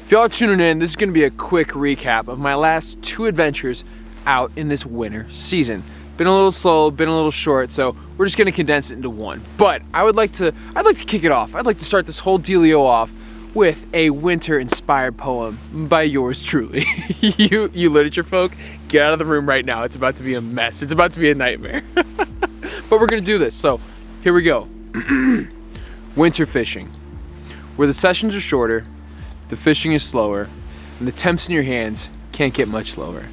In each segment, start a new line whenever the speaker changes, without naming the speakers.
If y'all are tuning in, this is going to be a quick recap of my last 2 adventures out in this winter season. Been a little slow, been a little short, so we're just going to condense it into one. But I'd like to kick it off. I'd like to start this whole dealio off with a winter-inspired poem by yours truly. you literature folk, get out of the room right now. It's about to be a mess. It's about to be a nightmare. But we're going to do this, so here we go. Winter fishing. Where the sessions are shorter, the fishing is slower, and the temps in your hands can't get much lower.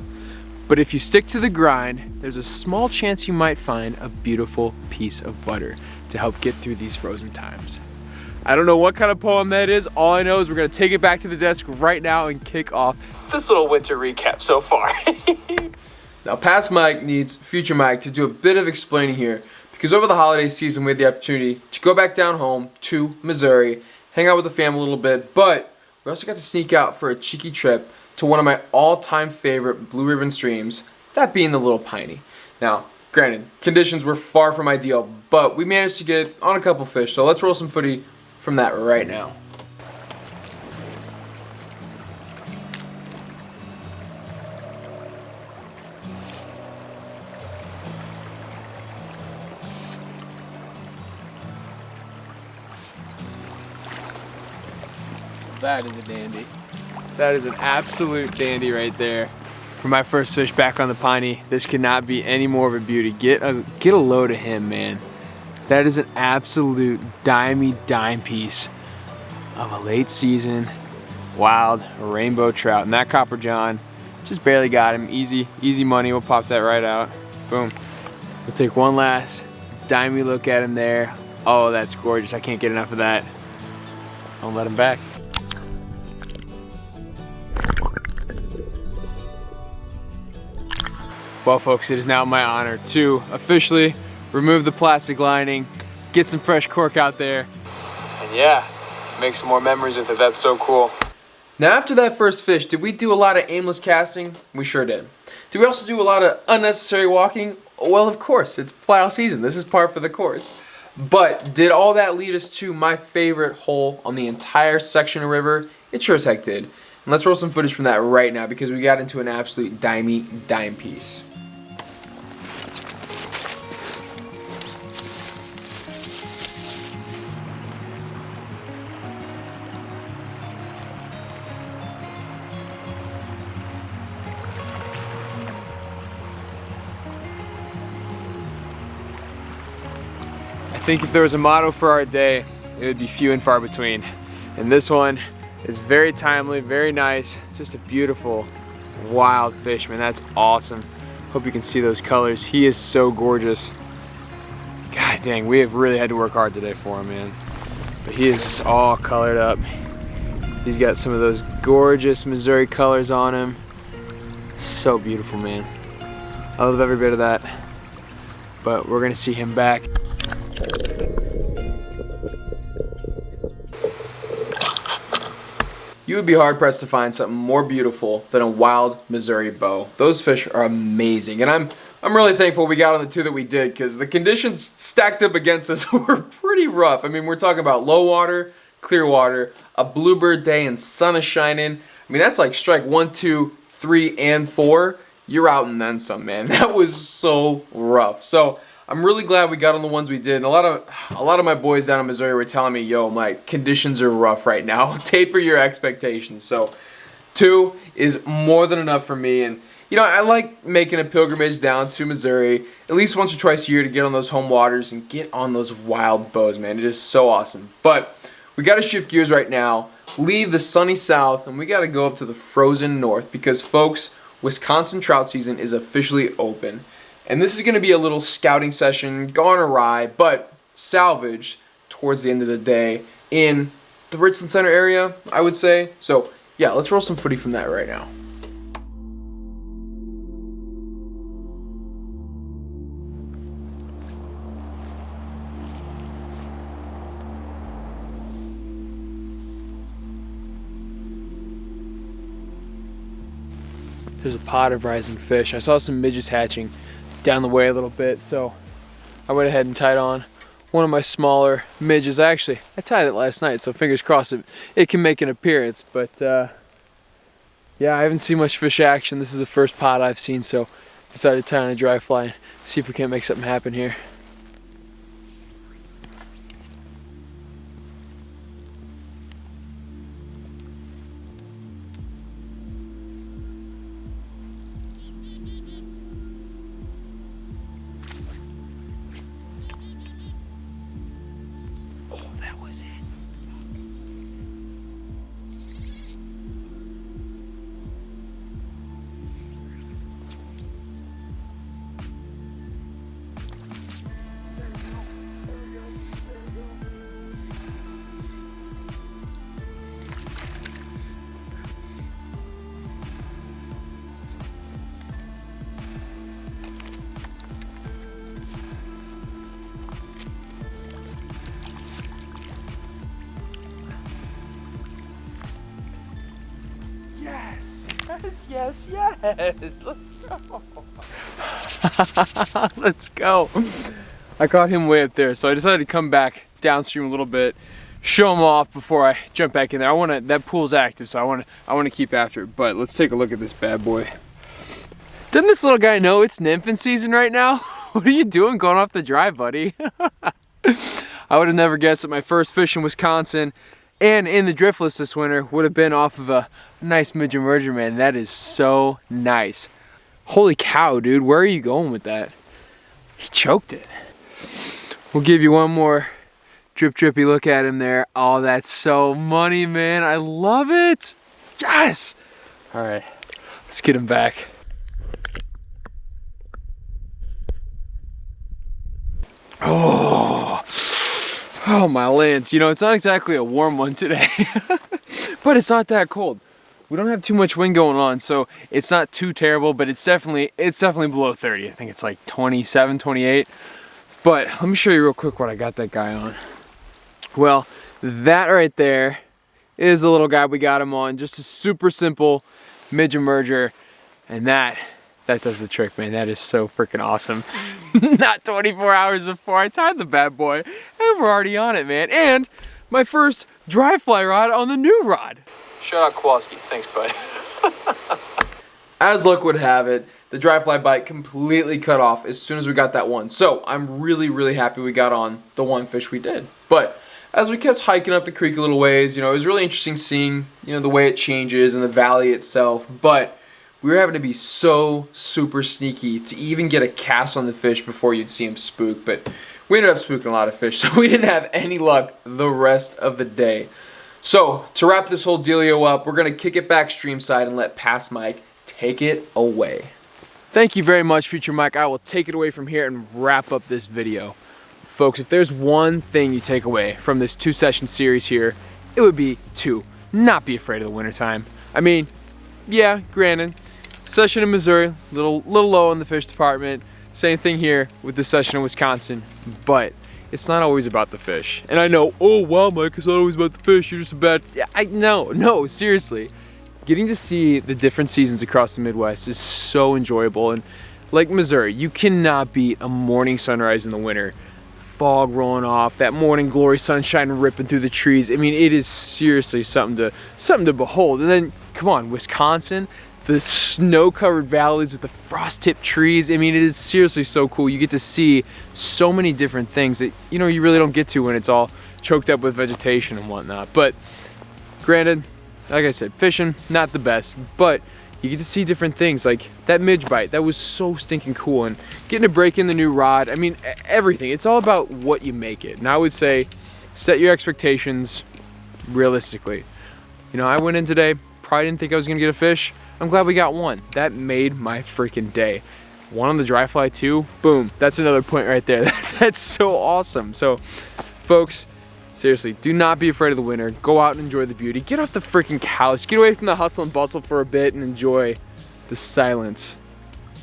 But if you stick to the grind, there's a small chance you might find a beautiful piece of butter to help get through these frozen times. I don't know what kind of poem that is. All I know is we're gonna take it back to the desk right now and kick off this little winter recap so far. Now, past Mike needs future Mike to do a bit of explaining here, because over the holiday season we had the opportunity to go back down home to Missouri, hang out with the family a little bit, but we also got to sneak out for a cheeky trip to one of my all-time favorite Blue Ribbon streams, that being the Little Piney. Now, granted, conditions were far from ideal, but we managed to get on a couple fish, so let's roll some footy from that right now. That is a dandy. That is an absolute dandy right there. For my first fish back on the Piney, this could not be any more of a beauty. Get a load of him, man. That is an absolute dime piece of a late season wild rainbow trout. And that Copper John just barely got him. Easy money. We'll pop that right out. Boom. We'll take one last dimey look at him there. Oh, that's gorgeous. I can't get enough of that. I'll let him back. Well, folks, it is now my honor to officially remove the plastic lining, get some fresh cork out there, and yeah, make some more memories with it. That's so cool. Now, after that first fish, did we do a lot of aimless casting? We sure did. Did we also do a lot of unnecessary walking? Well, of course, it's fly season. This is par for the course. But did all that lead us to my favorite hole on the entire section of river? It sure as heck did. And let's roll some footage from that right now, because we got into an absolute dime piece. I think if there was a motto for our day, it would be few and far between. And this one is very timely, very nice, just a beautiful wild fish, man. That's awesome. Hope you can see those colors. He is so gorgeous. God dang, we have really had to work hard today for him, man. But he is just all colored up. He's got some of those gorgeous Missouri colors on him. So beautiful, man. I love every bit of that. But we're gonna see him back. You would be hard-pressed to find something more beautiful than a wild Missouri bow. Those fish are amazing, and I'm really thankful we got on the 2 that we did, because the conditions stacked up against us were pretty rough. I mean, we're talking about low water, clear water, a bluebird day, and sun is shining. I mean, that's like strike 1, 2, 3, and 4. You're out and then some, man. That was so rough. So I'm really glad we got on the ones we did. And a lot of my boys down in Missouri were telling me, yo, my conditions are rough right now. Taper your expectations. So 2 is more than enough for me. And you know, I like making a pilgrimage down to Missouri at least once or twice a year to get on those home waters and get on those wild bows, man. It is so awesome. But we got to shift gears right now, leave the sunny south, and we got to go up to the frozen north, because folks, Wisconsin trout season is officially open. And this is going to be a little scouting session gone awry, but salvaged towards the end of the day in the Richland Center area, I would say. So yeah, let's roll some footy from that right now. There's a pot of rising fish. I saw some midges hatching down the way a little bit, so I went ahead and tied on one of my smaller midges. I tied it last night, so fingers crossed it can make an appearance. But Yeah, I haven't seen much fish action. This is the first pot I've seen, so decided to tie on a dry fly and see if we can't make something happen here. Oh, that was it. Yes, let's go. Let's go. I caught him way up there, so I decided to come back downstream a little bit, show him off before I jump back in there. That pool's active, so I want to keep after it. But let's take a look at this bad boy. Doesn't this little guy know it's nymphing season right now? What are you doing going off the dry, buddy? I would have never guessed that my first fish in Wisconsin and in the Driftless this winter would have been off of a nice mid-emerger, man. That is so nice. Holy cow, dude, where are you going with that? He choked it. We'll give you one more drippy look at him there. Oh, that's so money, man. I love it. Yes. All right, let's get him back. Oh, my lands. You know, it's not exactly a warm one today, but it's not that cold. We don't have too much wind going on, so it's not too terrible, but it's definitely below 30. I think it's like 27, 28. But let me show you real quick what I got that guy on. Well, that right there is the little guy we got him on. Just a super simple mid-emerger, and that does the trick, man. That is so freaking awesome. Not 24 hours before I tied the bad boy, and we're already on it, man. And my first dry fly rod on the new rod. Shout out Kowalski. Thanks, bud. As luck would have it, the dry fly bite completely cut off as soon as we got that one. So I'm really happy we got on the one fish we did. But as we kept hiking up the creek a little ways, you know, it was really interesting seeing, you know, the way it changes and the valley itself. But we were having to be so super sneaky to even get a cast on the fish before you'd see him spook. But we ended up spooking a lot of fish, so we didn't have any luck the rest of the day. So to wrap this whole dealio up, we're going to kick it back streamside and let Past Mike take it away. Thank you very much, Future Mike. I will take it away from here and wrap up this video. Folks, if there's one thing you take away from this 2-session series here, it would be to not be afraid of the wintertime. I mean, yeah, granted, session in Missouri, little low in the fish department. Same thing here with the session in Wisconsin, but it's not always about the fish. And I know, oh wow, Mike, it's not always about the fish. You're just a bad. Yeah, no, seriously. Getting to see the different seasons across the Midwest is so enjoyable. And like Missouri, you cannot beat a morning sunrise in the winter. Fog rolling off, that morning glory sunshine ripping through the trees. I mean, it is seriously something to behold. And then, come on, Wisconsin, the snow-covered valleys with the frost-tipped trees. I mean, it is seriously so cool. You get to see so many different things that, you know, you really don't get to when it's all choked up with vegetation and whatnot. But granted, like I said, fishing, not the best, but you get to see different things like that midge bite. That was so stinking cool. And getting to break in the new rod, I mean, everything. It's all about what you make it. And I would say set your expectations realistically. You know, I went in today, probably didn't think I was going to get a fish. I'm glad we got one. That made my freaking day. One on the dry fly too. Boom. That's another point right there. That's so awesome. So, folks, seriously, do not be afraid of the winter. Go out and enjoy the beauty. Get off the freaking couch. Get away from the hustle and bustle for a bit and enjoy the silence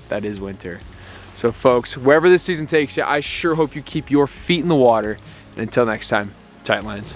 that is winter. So, folks, wherever this season takes you, I sure hope you keep your feet in the water. And until next time, tight lines.